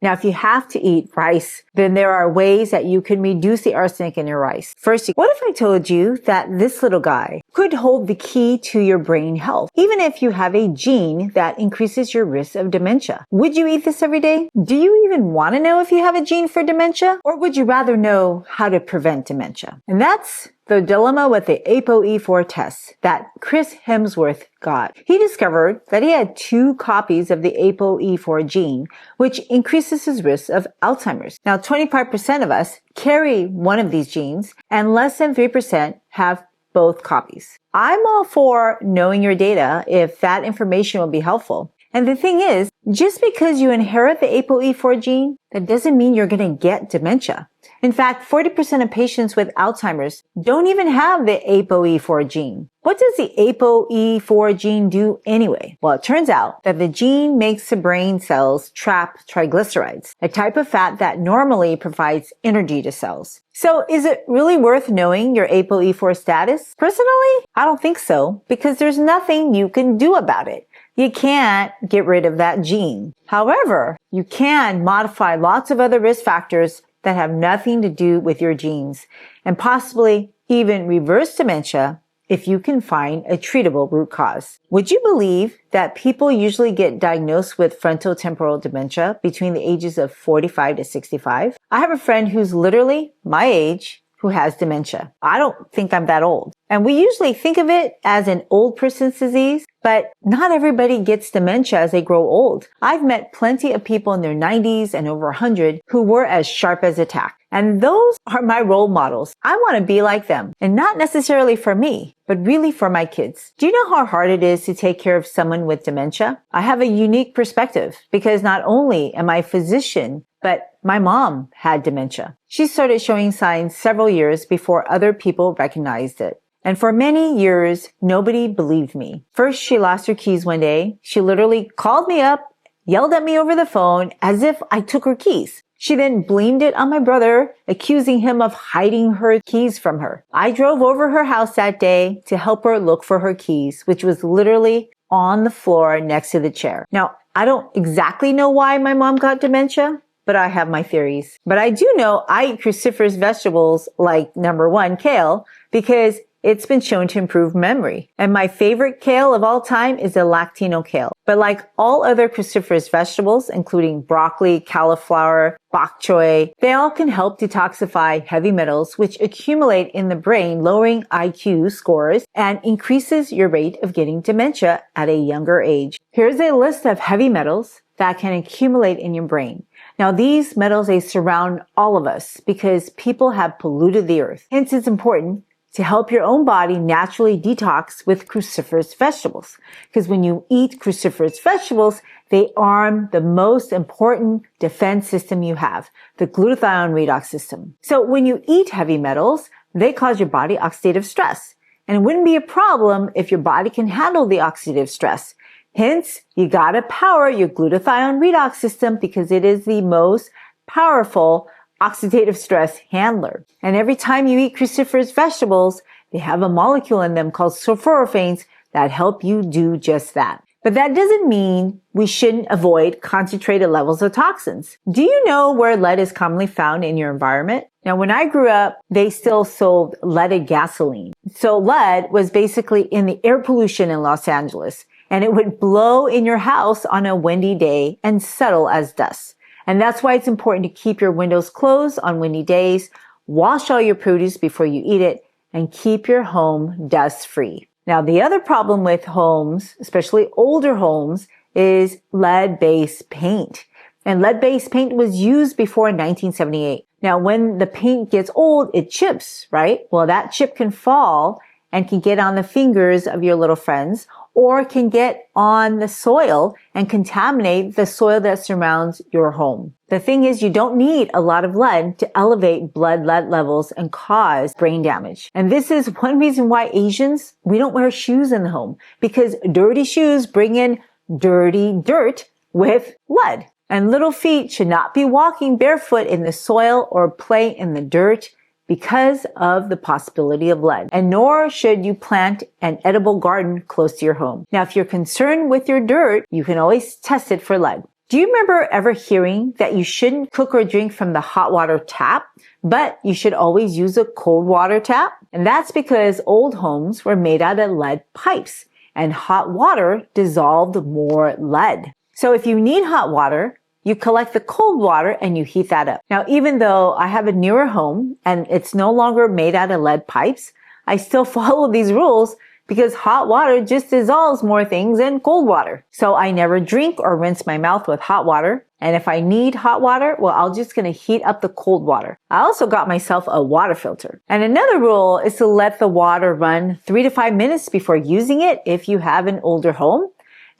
Now, if you have to eat rice, then there are ways that you can reduce the arsenic in your rice. First, what if I told you that this little guy could hold the key to your brain health, even if you have a gene that increases your risk of dementia? Would you eat this every day? Do you even want to know if you have a gene for dementia? Or would you rather know how to prevent dementia? And that's the dilemma with the APO E4 test that Chris Hemsworth got. He discovered that he had 2 copies of the APO E4 gene, which increases his risk of Alzheimer's. Now, 25% of us carry one of these genes, and less than 3% have both copies. I'm all for knowing your data if that information will be helpful. And the thing is, just because you inherit the APO E4 gene, that doesn't mean you're going to get dementia. In fact, 40% of patients with Alzheimer's don't even have the APO E4 gene. What does the APO E4 gene do anyway? Well, it turns out that the gene makes the brain cells trap triglycerides, a type of fat that normally provides energy to cells. So is it really worth knowing your APO E4 status? Personally, I don't think so, because there's nothing you can do about it. You can't get rid of that gene. However, you can modify lots of other risk factors that have nothing to do with your genes, and possibly even reverse dementia if you can find a treatable root cause. Would you believe that people usually get diagnosed with frontotemporal dementia between the ages of 45 to 65? I have a friend who's literally my age who has dementia. I don't think I'm that old. And we usually think of it as an old person's disease, but not everybody gets dementia as they grow old. I've met plenty of people in their 90s and over 100 who were as sharp as a tack. And those are my role models. I want to be like them. And not necessarily for me, but really for my kids. Do you know how hard it is to take care of someone with dementia? I have a unique perspective because not only am I a physician, but my mom had dementia. She started showing signs several years before other people recognized it. And for many years, nobody believed me. First, she lost her keys one day. She literally called me up, yelled at me over the phone as if I took her keys. She then blamed it on my brother, accusing him of hiding her keys from her. I drove over her house that day to help her look for her keys, which was literally on the floor next to the chair. Now, I don't exactly know why my mom got dementia, but I have my theories. But I do know I eat cruciferous vegetables like number 1, kale, because it's been shown to improve memory. And my favorite kale of all time is the Lactino kale. But like all other cruciferous vegetables, including broccoli, cauliflower, bok choy, they all can help detoxify heavy metals, which accumulate in the brain, lowering IQ scores and increases your rate of getting dementia at a younger age. Here's a list of heavy metals that can accumulate in your brain. Now, these metals, they surround all of us because people have polluted the earth. Hence, it's important to help your own body naturally detox with cruciferous vegetables. Because when you eat cruciferous vegetables, they arm the most important defense system you have, the glutathione redox system. So when you eat heavy metals, they cause your body oxidative stress. And it wouldn't be a problem if your body can handle the oxidative stress. Hence, you gotta power your glutathione redox system because it is the most powerful oxidative stress handler. And every time you eat cruciferous vegetables, they have a molecule in them called sulforaphanes that help you do just that. But that doesn't mean we shouldn't avoid concentrated levels of toxins. Do you know where lead is commonly found in your environment? Now, when I grew up, they still sold leaded gasoline. So lead was basically in the air pollution in Los Angeles, and it would blow in your house on a windy day and settle as dust. And that's why it's important to keep your windows closed on windy days, wash all your produce before you eat it, and keep your home dust-free. Now, the other problem with homes, especially older homes, is lead-based paint. And lead-based paint was used before 1978. Now, when the paint gets old, it chips, right? Well, that chip can fall and can get on the fingers of your little friends, or can get on the soil and contaminate the soil that surrounds your home. The thing is, you don't need a lot of lead to elevate blood lead levels and cause brain damage. And this is one reason why Asians, we don't wear shoes in the home, because dirty shoes bring in dirty dirt with lead. And little feet should not be walking barefoot in the soil or play in the dirt because of the possibility of lead. And nor should you plant an edible garden close to your home. Now, if you're concerned with your dirt, you can always test it for lead. Do you remember ever hearing that you shouldn't cook or drink from the hot water tap, but you should always use a cold water tap? And that's because old homes were made out of lead pipes, and hot water dissolved more lead. So if you need hot water, you collect the cold water and you heat that up. Now, even though I have a newer home and it's no longer made out of lead pipes, I still follow these rules because hot water just dissolves more things than cold water. So I never drink or rinse my mouth with hot water. And if I need hot water, well, I'm just going to heat up the cold water. I also got myself a water filter. And another rule is to let the water run 3 to 5 minutes before using it if you have an older home.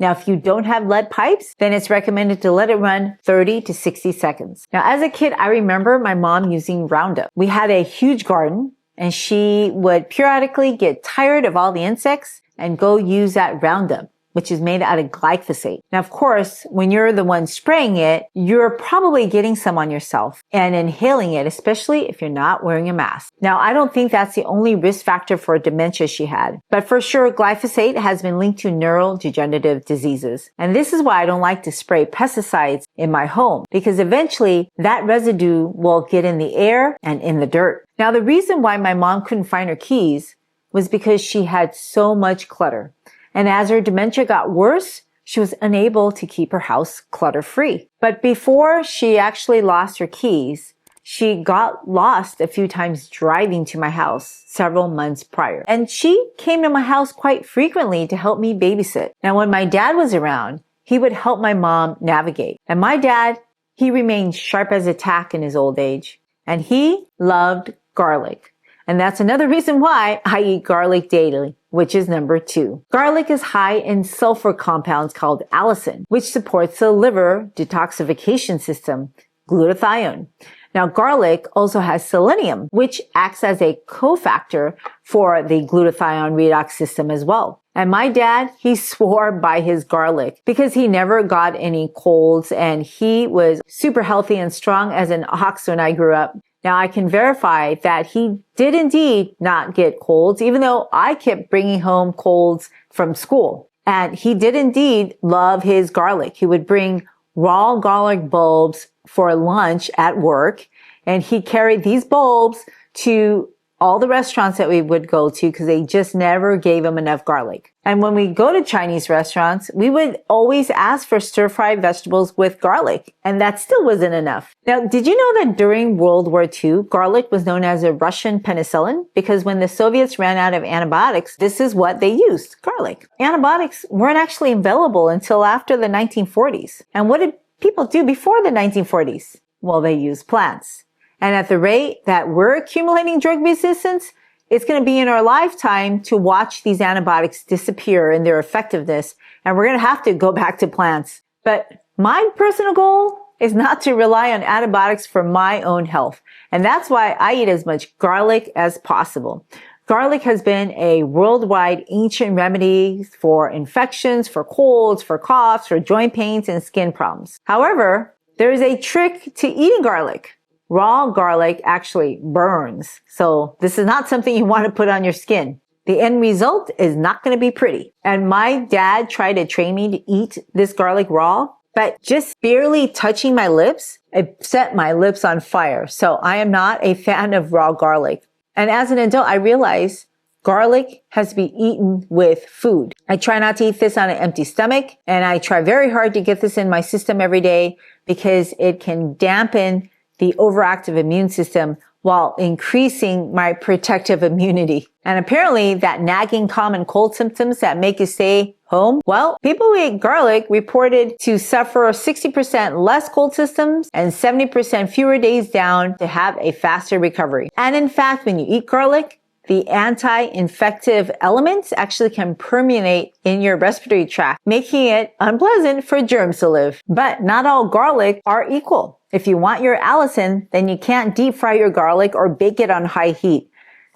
Now, if you don't have lead pipes, then it's recommended to let it run 30 to 60 seconds. Now, as a kid, I remember my mom using Roundup. We had a huge garden, and she would periodically get tired of all the insects and go use that Roundup, which is made out of glyphosate. Now, of course, when you're the one spraying it, you're probably getting some on yourself and inhaling it, especially if you're not wearing a mask. Now, I don't think that's the only risk factor for dementia she had, but for sure, glyphosate has been linked to neurodegenerative diseases. And this is why I don't like to spray pesticides in my home, because eventually that residue will get in the air and in the dirt. Now, the reason why my mom couldn't find her keys was because she had so much clutter. And as her dementia got worse, she was unable to keep her house clutter-free. But before she actually lost her keys, she got lost a few times driving to my house several months prior. And she came to my house quite frequently to help me babysit. Now, when my dad was around, he would help my mom navigate. And my dad, he remained sharp as a tack in his old age. And he loved garlic. And that's another reason why I eat garlic daily, which is number 2. Garlic is high in sulfur compounds called allicin, which supports the liver detoxification system, glutathione. Now, garlic also has selenium, which acts as a cofactor for the glutathione redox system as well. And my dad, he swore by his garlic because he never got any colds and he was super healthy and strong as an ox when I grew up. Now, I can verify that he did indeed not get colds, even though I kept bringing home colds from school. And he did indeed love his garlic. He would bring raw garlic bulbs for lunch at work, and he carried these bulbs to all the restaurants that we would go to because they just never gave him enough garlic. And when we go to Chinese restaurants, we would always ask for stir-fried vegetables with garlic, and that still wasn't enough. Now, did you know that during World War II, garlic was known as a Russian penicillin? Because when the Soviets ran out of antibiotics, this is what they used, garlic. Antibiotics weren't actually available until after the 1940s. And what did people do before the 1940s? Well, they used plants. And at the rate that we're accumulating drug resistance, it's going to be in our lifetime to watch these antibiotics disappear in their effectiveness. And we're going to have to go back to plants. But my personal goal is not to rely on antibiotics for my own health. And that's why I eat as much garlic as possible. Garlic has been a worldwide ancient remedy for infections, for colds, for coughs, for joint pains, and skin problems. However, there is a trick to eating garlic. Raw garlic actually burns. So this is not something you want to put on your skin. The end result is not going to be pretty. And my dad tried to train me to eat this garlic raw, but just barely touching my lips, it set my lips on fire. So I am not a fan of raw garlic. And as an adult, I realized garlic has to be eaten with food. I try not to eat this on an empty stomach, and I try very hard to get this in my system every day because it can dampen the overactive immune system while increasing my protective immunity. And apparently that nagging common cold symptoms that make you stay home, well, people who ate garlic reported to suffer 60% less cold symptoms and 70% fewer days down to have a faster recovery. And in fact, when you eat garlic, the anti-infective elements actually can permeate in your respiratory tract, making it unpleasant for germs to live. But not all garlic are equal. If you want your allicin, then you can't deep fry your garlic or bake it on high heat.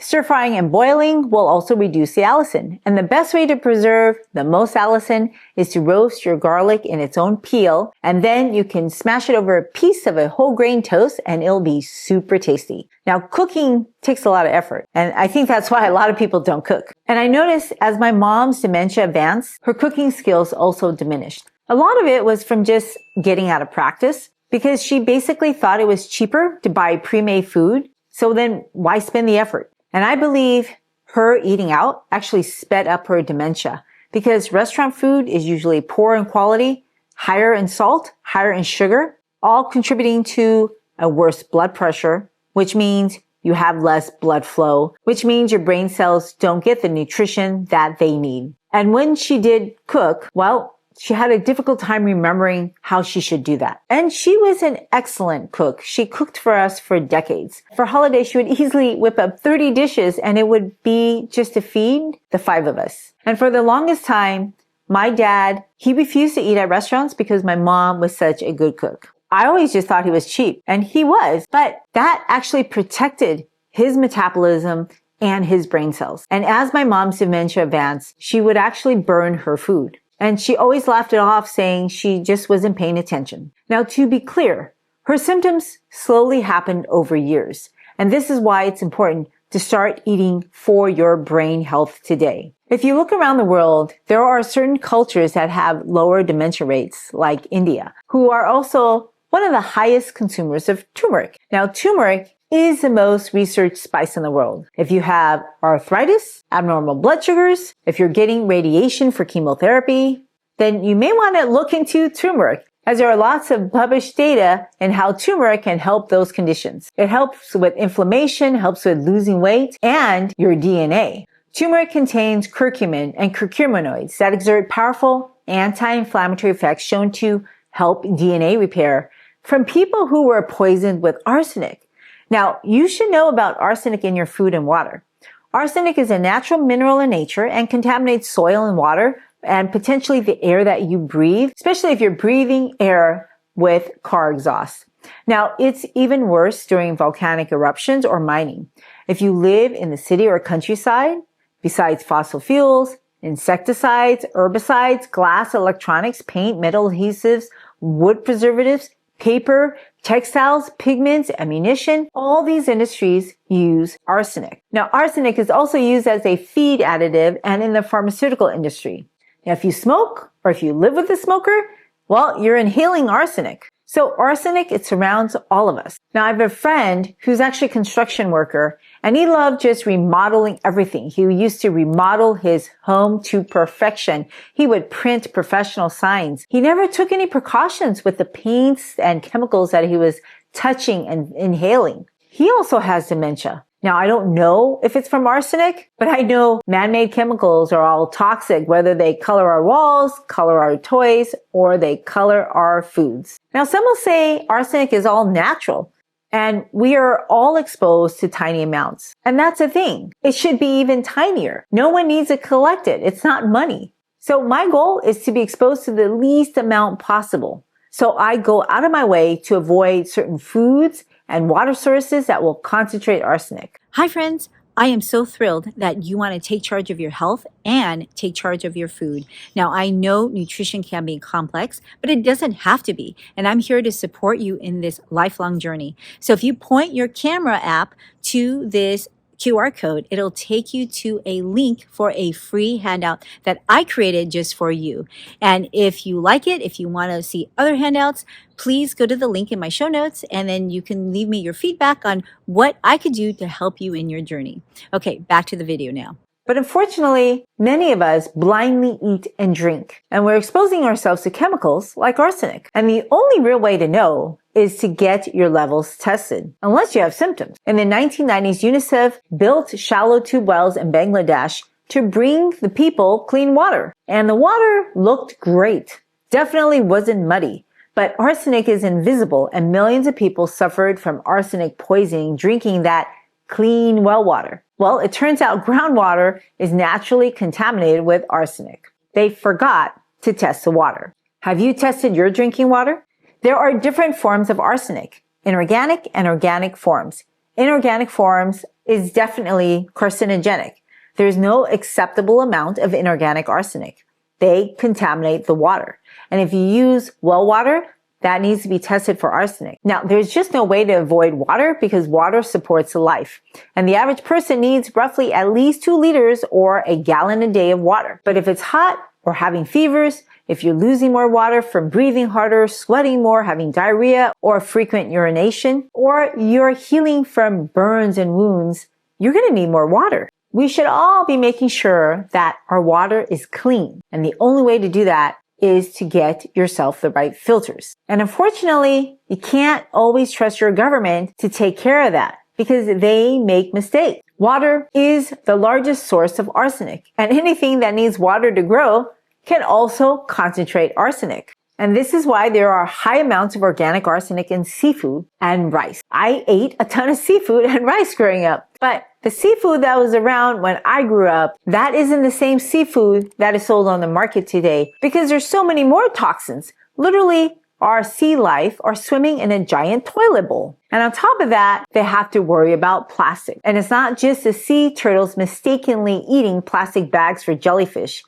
Stir frying and boiling will also reduce the allicin. And the best way to preserve the most allicin is to roast your garlic in its own peel, and then you can smash it over a piece of a whole grain toast and it'll be super tasty. Now, cooking takes a lot of effort, and I think that's why a lot of people don't cook. And I noticed as my mom's dementia advanced, her cooking skills also diminished. A lot of it was from just getting out of practice, because she basically thought it was cheaper to buy pre-made food. So then why spend the effort? And I believe her eating out actually sped up her dementia, because restaurant food is usually poor in quality, higher in salt, higher in sugar, all contributing to a worse blood pressure, which means you have less blood flow, which means your brain cells don't get the nutrition that they need. And when she did cook, well, she had a difficult time remembering how she should do that. And she was an excellent cook. She cooked for us for decades. For holidays, she would easily whip up 30 dishes and it would be just to feed the 5 of us. And for the longest time, my dad, he refused to eat at restaurants because my mom was such a good cook. I always just thought he was cheap, and he was, but that actually protected his metabolism and his brain cells. And as my mom's dementia advanced, she would actually burn her food. And she always laughed it off, saying she just wasn't paying attention. Now, to be clear, her symptoms slowly happened over years. And this is why it's important to start eating for your brain health today. If you look around the world, there are certain cultures that have lower dementia rates, like India, who are also one of the highest consumers of turmeric. Now, turmeric is the most researched spice in the world. If you have arthritis, abnormal blood sugars, if you're getting radiation for chemotherapy, then you may want to look into turmeric, as there are lots of published data in how turmeric can help those conditions. It helps with inflammation, helps with losing weight, and your DNA. Turmeric contains curcumin and curcuminoids that exert powerful anti-inflammatory effects shown to help DNA repair from people who were poisoned with arsenic. Now, you should know about arsenic in your food and water. Arsenic is a natural mineral in nature and contaminates soil and water and potentially the air that you breathe, especially if you're breathing air with car exhaust. Now, it's even worse during volcanic eruptions or mining. If you live in the city or countryside, besides fossil fuels, insecticides, herbicides, glass, electronics, paint, metal adhesives, wood preservatives, paper, textiles, pigments, ammunition, all these industries use arsenic. Now, arsenic is also used as a feed additive and in the pharmaceutical industry. Now, if you smoke or if you live with a smoker, well, you're inhaling arsenic. So arsenic, it surrounds all of us. Now, I have a friend who's actually a construction worker, and he loved just remodeling everything. He used to remodel his home to perfection. He would print professional signs. He never took any precautions with the paints and chemicals that he was touching and inhaling. He also has dementia. Now, I don't know if it's from arsenic, but I know man-made chemicals are all toxic, whether they color our walls, color our toys, or they color our foods. Now, some will say arsenic is all natural, and we are all exposed to tiny amounts. And that's the thing. It should be even tinier. No one needs to collect it. It's not money. So my goal is to be exposed to the least amount possible. So I go out of my way to avoid certain foods and water sources that will concentrate arsenic. Hi friends, I am so thrilled that you want to take charge of your health and take charge of your food. Now, I know nutrition can be complex, but it doesn't have to be. And I'm here to support you in this lifelong journey. So if you point your camera app to this QR code, it'll take you to a link for a free handout that I created just for you. And if you like it, if you want to see other handouts, please go to the link in my show notes, and then you can leave me your feedback on what I could do to help you in your journey. Okay, back to the video now. But unfortunately, many of us blindly eat and drink, and we're exposing ourselves to chemicals like arsenic. And the only real way to know is to get your levels tested, unless you have symptoms. In the 1990s, UNICEF built shallow tube wells in Bangladesh to bring the people clean water. And the water looked great. Definitely wasn't muddy. But arsenic is invisible, and millions of people suffered from arsenic poisoning drinking that clean well water. Well, it turns out groundwater is naturally contaminated with arsenic. They forgot to test the water. Have you tested your drinking water? There are different forms of arsenic, inorganic and organic forms. Inorganic forms is definitely carcinogenic. There's no acceptable amount of inorganic arsenic. They contaminate the water. And if you use well water, that needs to be tested for arsenic. Now, there's just no way to avoid water because water supports life. And the average person needs roughly at least 2 liters or a gallon a day of water. But if it's hot or having fevers, if you're losing more water from breathing harder, sweating more, having diarrhea, or frequent urination, or you're healing from burns and wounds, you're going to need more water. We should all be making sure that our water is clean. And the only way to do that is to get yourself the right filters. And unfortunately, you can't always trust your government to take care of that because they make mistakes. Water is the largest source of arsenic, and anything that needs water to grow can also concentrate arsenic. And this is why there are high amounts of organic arsenic in seafood and rice. I ate a ton of seafood and rice growing up, but the seafood that was around when I grew up, that isn't the same seafood that is sold on the market today because there's so many more toxins. Literally, our sea life are swimming in a giant toilet bowl. And on top of that, they have to worry about plastic. And it's not just the sea turtles mistakenly eating plastic bags for jellyfish.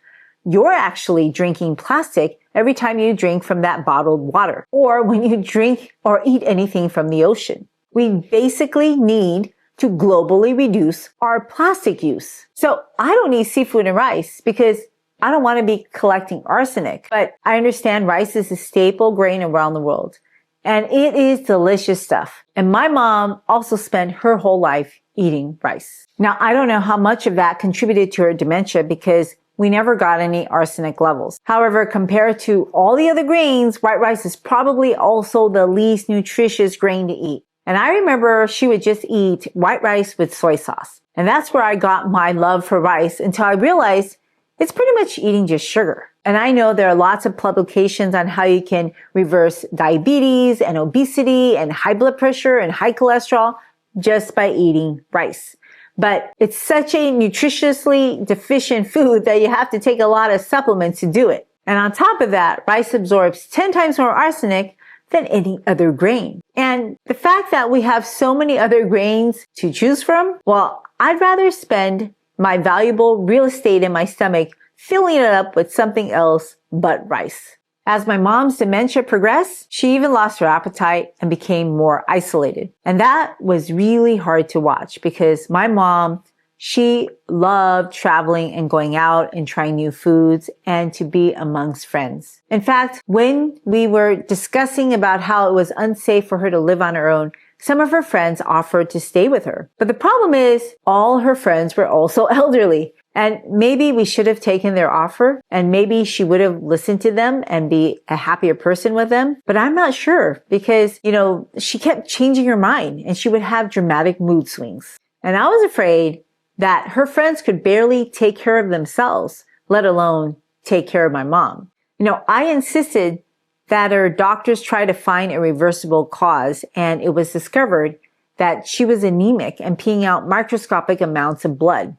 You're actually drinking plastic every time you drink from that bottled water or when you drink or eat anything from the ocean. We basically need to globally reduce our plastic use. So I don't eat seafood and rice because I don't want to be collecting arsenic, but I understand rice is a staple grain around the world and it is delicious stuff. And my mom also spent her whole life eating rice. Now, I don't know how much of that contributed to her dementia because we never got any arsenic levels. However, compared to all the other grains, white rice is probably also the least nutritious grain to eat. And I remember she would just eat white rice with soy sauce. And that's where I got my love for rice until I realized it's pretty much eating just sugar. And I know there are lots of publications on how you can reverse diabetes and obesity and high blood pressure and high cholesterol just by eating rice. But it's such a nutritiously deficient food that you have to take a lot of supplements to do it. And on top of that, rice absorbs 10 times more arsenic than any other grain. And the fact that we have so many other grains to choose from, well, I'd rather spend my valuable real estate in my stomach filling it up with something else but rice. As my mom's dementia progressed, she even lost her appetite and became more isolated. And that was really hard to watch because my mom, she loved traveling and going out and trying new foods and to be amongst friends. In fact, when we were discussing about how it was unsafe for her to live on her own, some of her friends offered to stay with her. But the problem is all her friends were also elderly. And maybe we should have taken their offer and maybe she would have listened to them and be a happier person with them. But I'm not sure because, she kept changing her mind and she would have dramatic mood swings. And I was afraid that her friends could barely take care of themselves, let alone take care of my mom. I insisted that her doctors try to find a reversible cause and it was discovered that she was anemic and peeing out microscopic amounts of blood.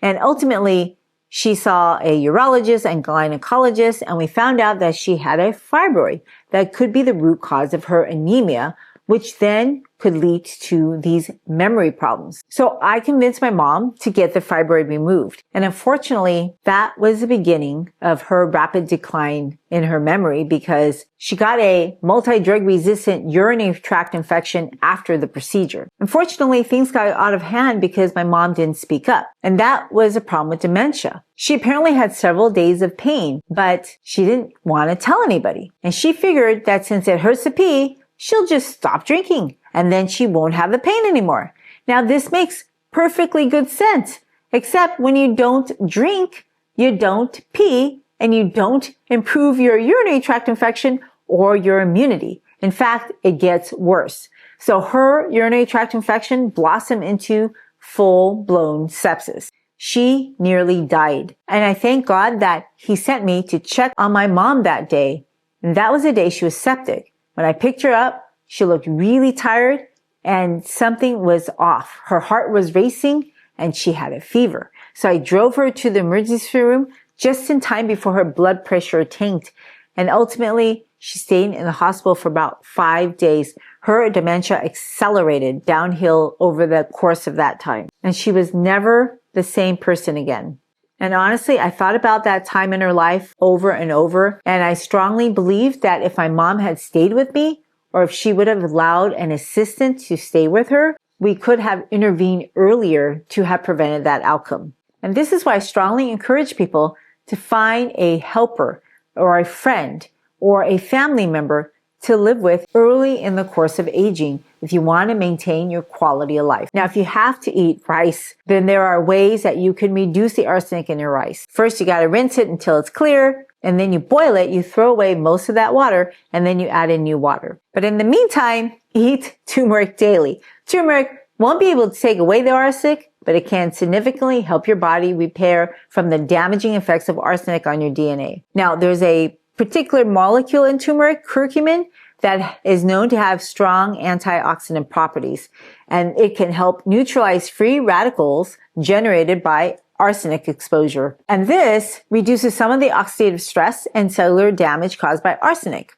And ultimately, she saw a urologist and gynecologist, and we found out that she had a fibroid that could be the root cause of her anemia, which then could lead to these memory problems. So I convinced my mom to get the fibroid removed. And unfortunately, that was the beginning of her rapid decline in her memory because she got a multi-drug resistant urinary tract infection after the procedure. Unfortunately, things got out of hand because my mom didn't speak up. And that was a problem with dementia. She apparently had several days of pain, but she didn't want to tell anybody. And she figured that since it hurts to pee, she'll just stop drinking and then she won't have the pain anymore. Now, this makes perfectly good sense, except when you don't drink, you don't pee, and you don't improve your urinary tract infection or your immunity. In fact, it gets worse. So her urinary tract infection blossomed into full-blown sepsis. She nearly died. And I thank God that he sent me to check on my mom that day. And that was the day she was septic. When I picked her up, she looked really tired and something was off. Her heart was racing and she had a fever. So I drove her to the emergency room just in time before her blood pressure tanked. And ultimately, She stayed in the hospital for about 5 days. Her dementia accelerated downhill over the course of that time. And she was never the same person again. And honestly, I thought about that time in her life over and over. And I strongly believe that if my mom had stayed with me, or if she would have allowed an assistant to stay with her, we could have intervened earlier to have prevented that outcome. And this is why I strongly encourage people to find a helper or a friend or a family member to live with early in the course of aging if you want to maintain your quality of life. Now, if you have to eat rice, then there are ways that you can reduce the arsenic in your rice. First, you got to rinse it until it's clear, and then you boil it, you throw away most of that water, and then you add in new water. But in the meantime, eat turmeric daily. Turmeric won't be able to take away the arsenic, but it can significantly help your body repair from the damaging effects of arsenic on your DNA. Now, there's a particular molecule in turmeric, curcumin, that is known to have strong antioxidant properties, and it can help neutralize free radicals generated by arsenic exposure. And this reduces some of the oxidative stress and cellular damage caused by arsenic.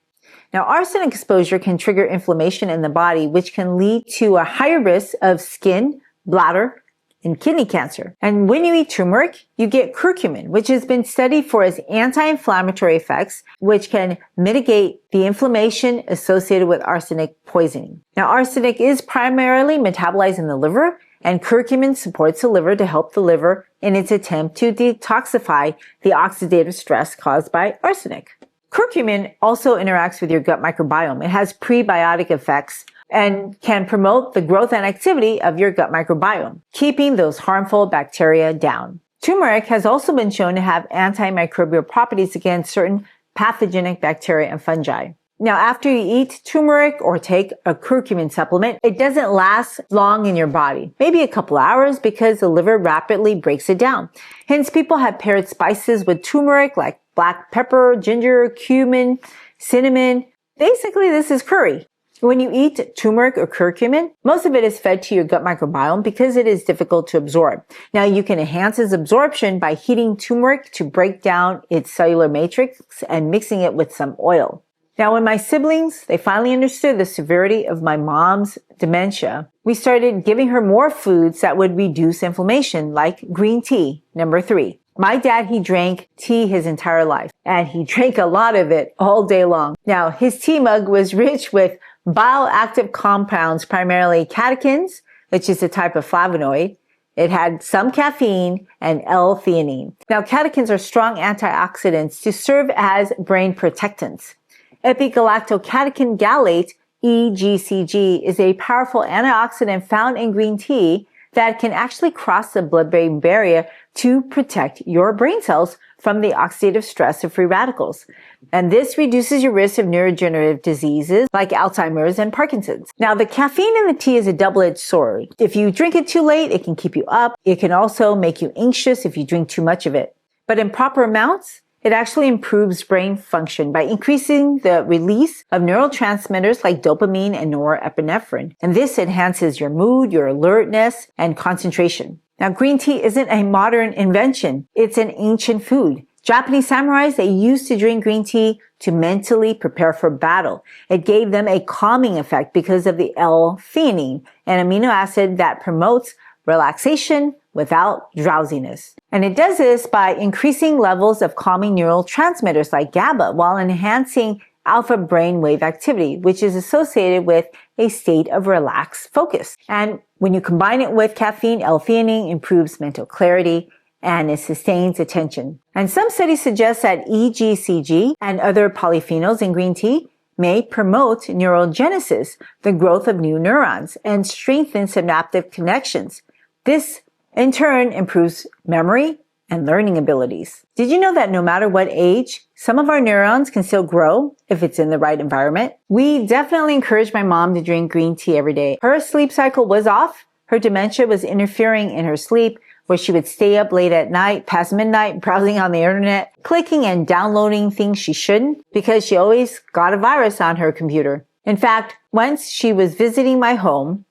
Now, arsenic exposure can trigger inflammation in the body, which can lead to a higher risk of skin, bladder, and kidney cancer. And when you eat turmeric, you get curcumin, which has been studied for its anti-inflammatory effects, which can mitigate the inflammation associated with arsenic poisoning. Now, arsenic is primarily metabolized in the liver, and curcumin supports the liver to help the liver in its attempt to detoxify the oxidative stress caused by arsenic. Curcumin also interacts with your gut microbiome. It has prebiotic effects and can promote the growth and activity of your gut microbiome, keeping those harmful bacteria down. Turmeric has also been shown to have antimicrobial properties against certain pathogenic bacteria and fungi. Now, after you eat turmeric or take a curcumin supplement, it doesn't last long in your body, maybe a couple hours, because the liver rapidly breaks it down. Hence, people have paired spices with turmeric like black pepper, ginger, cumin, cinnamon. Basically, this is curry. When you eat turmeric or curcumin, most of it is fed to your gut microbiome because it is difficult to absorb. Now, you can enhance its absorption by heating turmeric to break down its cellular matrix and mixing it with some oil. Now, when my siblings, they finally understood the severity of my mom's dementia, we started giving her more foods that would reduce inflammation, like green tea, number 3. My dad, he drank tea his entire life, and he drank a lot of it all day long. Now, his tea mug was rich with bioactive compounds, primarily catechins, which is a type of flavonoid. It had some caffeine and L-theanine. Now, catechins are strong antioxidants to serve as brain protectants. Epigalactocatechin gallate, EGCG, is a powerful antioxidant found in green tea that can actually cross the blood-brain barrier to protect your brain cells from the oxidative stress of free radicals. And this reduces your risk of neurodegenerative diseases like Alzheimer's and Parkinson's. Now, the caffeine in the tea is a double-edged sword. If you drink it too late, it can keep you up. It can also make you anxious if you drink too much of it. But in proper amounts, it actually improves brain function by increasing the release of neurotransmitters like dopamine and norepinephrine. And this enhances your mood, your alertness, and concentration. Now, green tea isn't a modern invention. It's an ancient food. Japanese samurais, they used to drink green tea to mentally prepare for battle. It gave them a calming effect because of the L-theanine, an amino acid that promotes relaxation without drowsiness. And it does this by increasing levels of calming neurotransmitters like GABA while enhancing alpha brainwave activity, which is associated with a state of relaxed focus. And when you combine it with caffeine, L-theanine improves mental clarity and it sustains attention. And some studies suggest that EGCG and other polyphenols in green tea may promote neurogenesis, the growth of new neurons, and strengthen synaptic connections. This, in turn, improves memory and learning abilities. Did you know that no matter what age, some of our neurons can still grow if it's in the right environment? We definitely encouraged my mom to drink green tea every day. Her sleep cycle was off. Her dementia was interfering in her sleep, where she would stay up late at night, past midnight, browsing on the internet, clicking and downloading things she shouldn't, because she always got a virus on her computer. In fact, once she was visiting my home,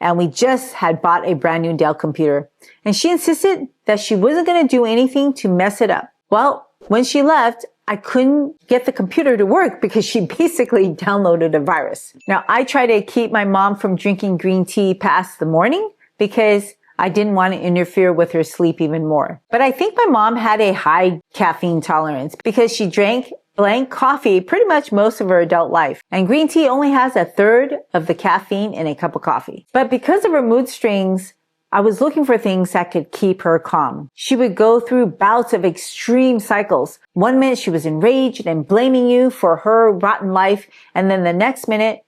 and we just had bought a brand new Dell computer, and she insisted that she wasn't going to do anything to mess it up. Well, when she left, I couldn't get the computer to work because she basically downloaded a virus. Now, I try to keep my mom from drinking green tea past the morning because I didn't want to interfere with her sleep even more. But I think my mom had a high caffeine tolerance because she drank black coffee pretty much most of her adult life. And green tea only has a third of the caffeine in a cup of coffee. But because of her mood swings, I was looking for things that could keep her calm. She would go through bouts of extreme cycles. One minute she was enraged and blaming you for her rotten life. And then the next minute,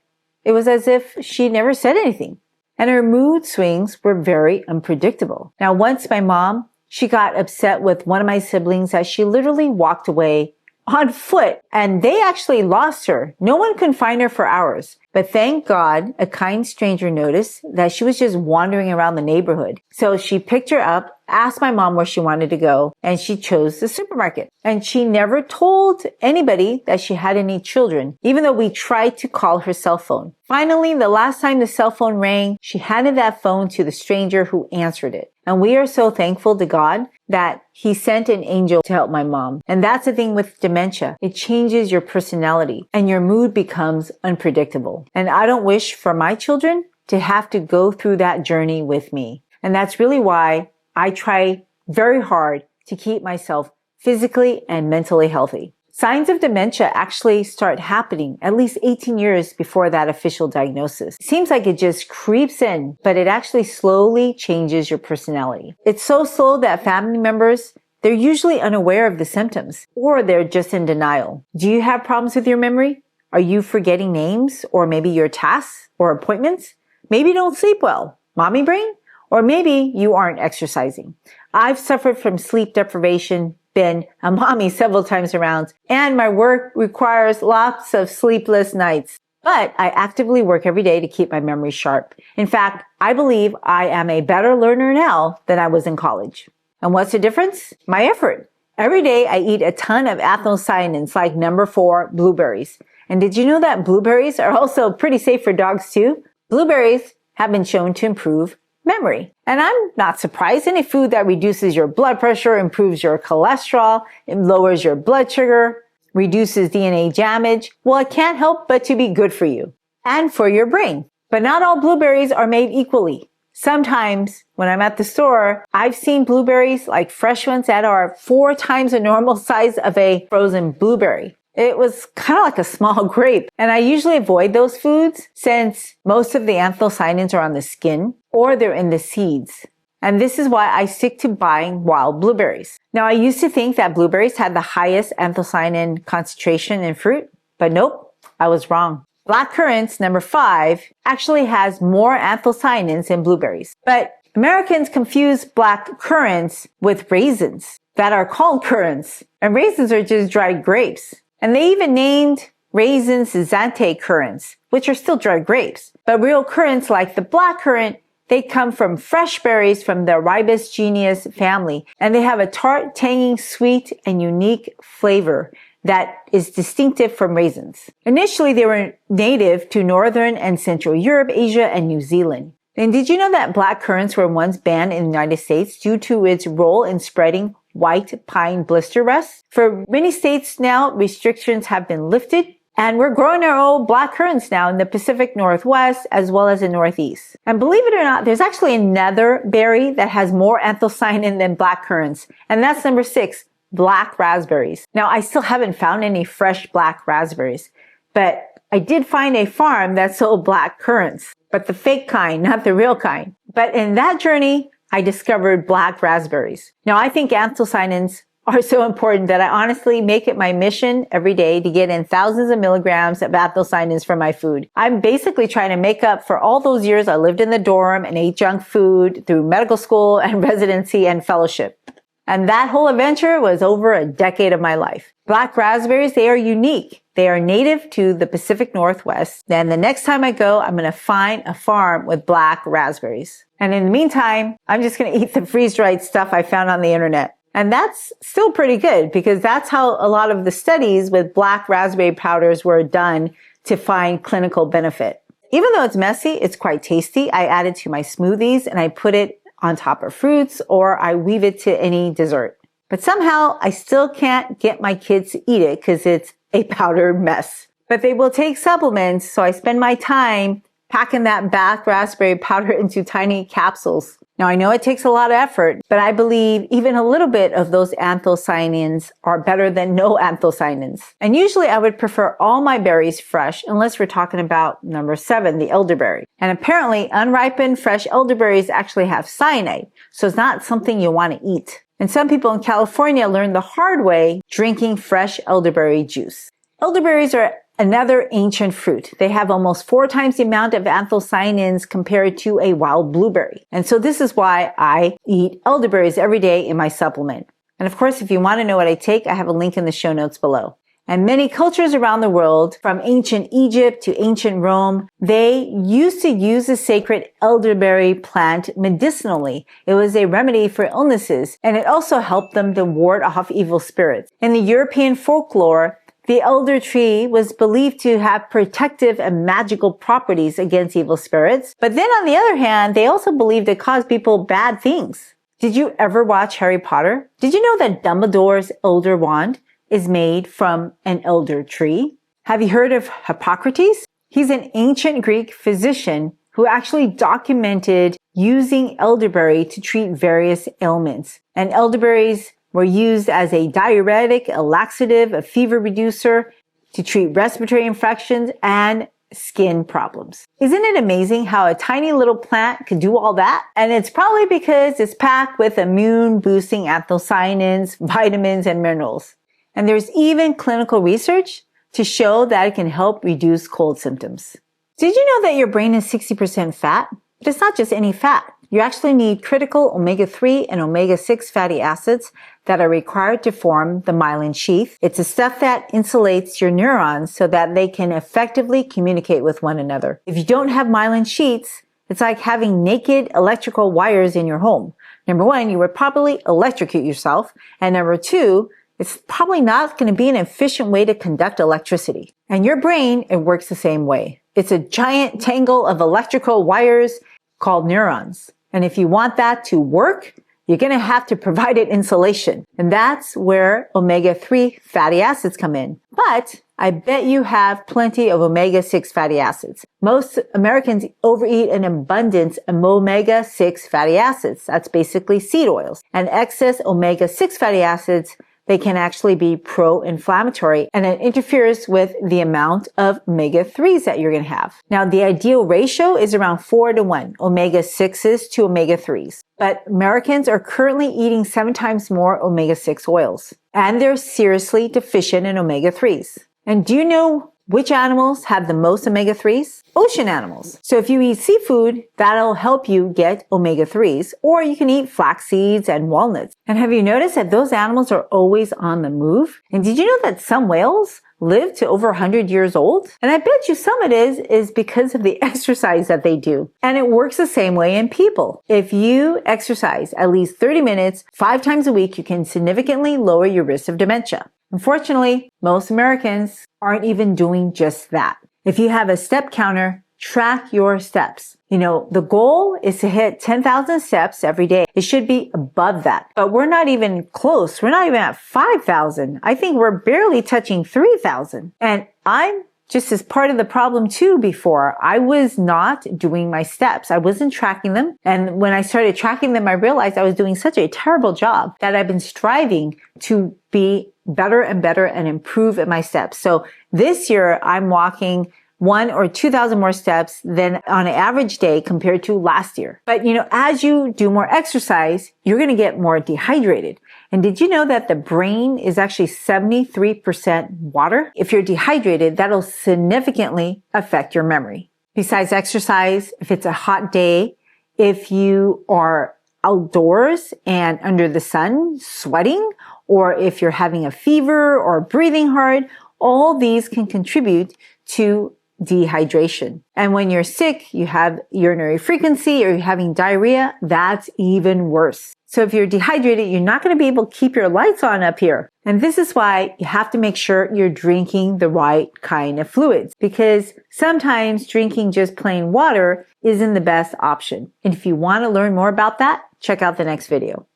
it was as if she never said anything. And her mood swings were very unpredictable. Now, once my mom, she got upset with one of my siblings that she literally walked away on foot, and they actually lost her. No one could find her for hours. But thank God, a kind stranger noticed that she was just wandering around the neighborhood. So she picked her up, asked my mom where she wanted to go, and she chose the supermarket. And she never told anybody that she had any children, even though we tried to call her cell phone. Finally, the last time the cell phone rang, she handed that phone to the stranger who answered it. And we are so thankful to God that he sent an angel to help my mom. And that's the thing with dementia. It changes your personality and your mood becomes unpredictable. And I don't wish for my children to have to go through that journey with me. And that's really why I try very hard to keep myself physically and mentally healthy. Signs of dementia actually start happening at least 18 years before that official diagnosis. It seems like it just creeps in, but it actually slowly changes your personality. It's so slow that family members, they're usually unaware of the symptoms, or they're just in denial. Do you have problems with your memory? Are you forgetting names, or maybe your tasks or appointments? Maybe you don't sleep well. Mommy brain? Or maybe you aren't exercising. I've suffered from sleep deprivation, been a mommy several times around, and my work requires lots of sleepless nights. But I actively work every day to keep my memory sharp. In fact, I believe I am a better learner now than I was in college. And what's the difference? My effort. Every day I eat a ton of anthocyanins like NACPro blueberries. And did you know that blueberries are also pretty safe for dogs too? Blueberries have been shown to improve memory. And I'm not surprised. Any food that reduces your blood pressure, improves your cholesterol, it lowers your blood sugar, reduces DNA damage, well, it can't help but to be good for you and for your brain. But not all blueberries are made equally. Sometimes when I'm at the store, I've seen blueberries like fresh ones that are 4 times the normal size of a frozen blueberry. It was kind of like a small grape. And I usually avoid those foods since most of the anthocyanins are on the skin or they're in the seeds. And this is why I stick to buying wild blueberries. Now, I used to think that blueberries had the highest anthocyanin concentration in fruit, but nope, I was wrong. Black currants, number 5, actually has more anthocyanins than blueberries. But Americans confuse black currants with raisins that are called currants. And raisins are just dried grapes. And they even named raisins Zante currants, which are still dried grapes. But real currants like the black currant, they come from fresh berries from the Ribes genus family. And they have a tart, tangy, sweet, and unique flavor that is distinctive from raisins. Initially, they were native to Northern and Central Europe, Asia, and New Zealand. And did you know that black currants were once banned in the United States due to its role in spreading white pine blister rust? For many states now, restrictions have been lifted, and we're growing our own black currants now in the Pacific Northwest as well as the Northeast. And believe it or not, there's actually another berry that has more anthocyanin than black currants, and that's number 6. Black raspberries. Now, I still haven't found any fresh black raspberries, but I did find a farm that sold black currants, but the fake kind, not the real kind. But in that journey, I discovered black raspberries. Now, I think anthocyanins are so important that I honestly make it my mission every day to get in thousands of milligrams of anthocyanins from my food. I'm basically trying to make up for all those years I lived in the dorm and ate junk food through medical school and residency and fellowship. And that whole adventure was over a decade of my life. Black raspberries, they are unique. They are native to the Pacific Northwest. Then the next time I go, I'm going to find a farm with black raspberries. And in the meantime, I'm just going to eat the freeze-dried stuff I found on the internet. And that's still pretty good because that's how a lot of the studies with black raspberry powders were done to find clinical benefit. Even though it's messy, it's quite tasty. I add it to my smoothies and I put it on top of fruits, or I weave it to any dessert. But somehow I still can't get my kids to eat it because it's a powdered mess. But they will take supplements, so I spend my time packing that bath raspberry powder into tiny capsules. Now I know it takes a lot of effort, but I believe even a little bit of those anthocyanins are better than no anthocyanins. And usually I would prefer all my berries fresh unless we're talking about number 7, the elderberry. And apparently unripened fresh elderberries actually have cyanide, so it's not something you want to eat. And some people in California learned the hard way drinking fresh elderberry juice. Elderberries are another ancient fruit. They have almost 4 times the amount of anthocyanins compared to a wild blueberry. And so this is why I eat elderberries every day in my supplement. And of course, if you want to know what I take, I have a link in the show notes below. And many cultures around the world, from ancient Egypt to ancient Rome, they used to use the sacred elderberry plant medicinally. It was a remedy for illnesses, and it also helped them to ward off evil spirits. In the European folklore, the elder tree was believed to have protective and magical properties against evil spirits. But then on the other hand, they also believed it caused people bad things. Did you ever watch Harry Potter? Did you know that Dumbledore's elder wand is made from an elder tree? Have you heard of Hippocrates? He's an ancient Greek physician who actually documented using elderberry to treat various ailments. And elderberries were used as a diuretic, a laxative, a fever reducer to treat respiratory infections and skin problems. Isn't it amazing how a tiny little plant could do all that? And it's probably because it's packed with immune-boosting anthocyanins, vitamins, and minerals. And there's even clinical research to show that it can help reduce cold symptoms. Did you know that your brain is 60% fat? But it's not just any fat. You actually need critical omega-3 and omega-6 fatty acids that are required to form the myelin sheath. It's the stuff that insulates your neurons so that they can effectively communicate with one another. If you don't have myelin sheaths, it's like having naked electrical wires in your home. Number 1, you would probably electrocute yourself. And number 2, it's probably not going to be an efficient way to conduct electricity. And your brain, it works the same way. It's a giant tangle of electrical wires called neurons. And if you want that to work, you're going to have to provide it insulation. And that's where omega-3 fatty acids come in. But I bet you have plenty of omega-6 fatty acids. Most Americans overeat an abundance of omega-6 fatty acids. That's basically seed oils. And excess omega-6 fatty acids, they can actually be pro-inflammatory, and it interferes with the amount of omega-3s that you're going to have. Now, the ideal ratio is around 4-1, omega-6s to omega-3s. But Americans are currently eating 7 times more omega-6 oils, and they're seriously deficient in omega-3s. And do you know which animals have the most omega-3s? Ocean animals. So if you eat seafood, that'll help you get omega-3s, or you can eat flax seeds and walnuts. And have you noticed that those animals are always on the move? And did you know that some whales live to over 100 years old? And I bet you some of it is because of the exercise that they do. And it works the same way in people. If you exercise at least 30 minutes, 5 times a week, you can significantly lower your risk of dementia. Unfortunately, most Americans aren't even doing just that. If you have a step counter, track your steps. You know, the goal is to hit 10,000 steps every day. It should be above that. But we're not even close. We're not even at 5,000. I think we're barely touching 3,000. And I'm just as part of the problem too before. I was not doing my steps. I wasn't tracking them. And when I started tracking them, I realized I was doing such a terrible job that I've been striving to be better and better and improve at my steps. So this year I'm walking 1,000 or 2,000 more steps than on an average day compared to last year. But you know, as you do more exercise, you're going to get more dehydrated. And did you know that the brain is actually 73% water? If you're dehydrated, that'll significantly affect your memory. Besides exercise, if it's a hot day, if you are outdoors and under the sun sweating, or if you're having a fever or breathing hard, all these can contribute to dehydration. And when you're sick, you have urinary frequency or you're having diarrhea, that's even worse. So if you're dehydrated, you're not going to be able to keep your lights on up here. And this is why you have to make sure you're drinking the right kind of fluids, because sometimes drinking just plain water isn't the best option. And if you want to learn more about that, check out the next video.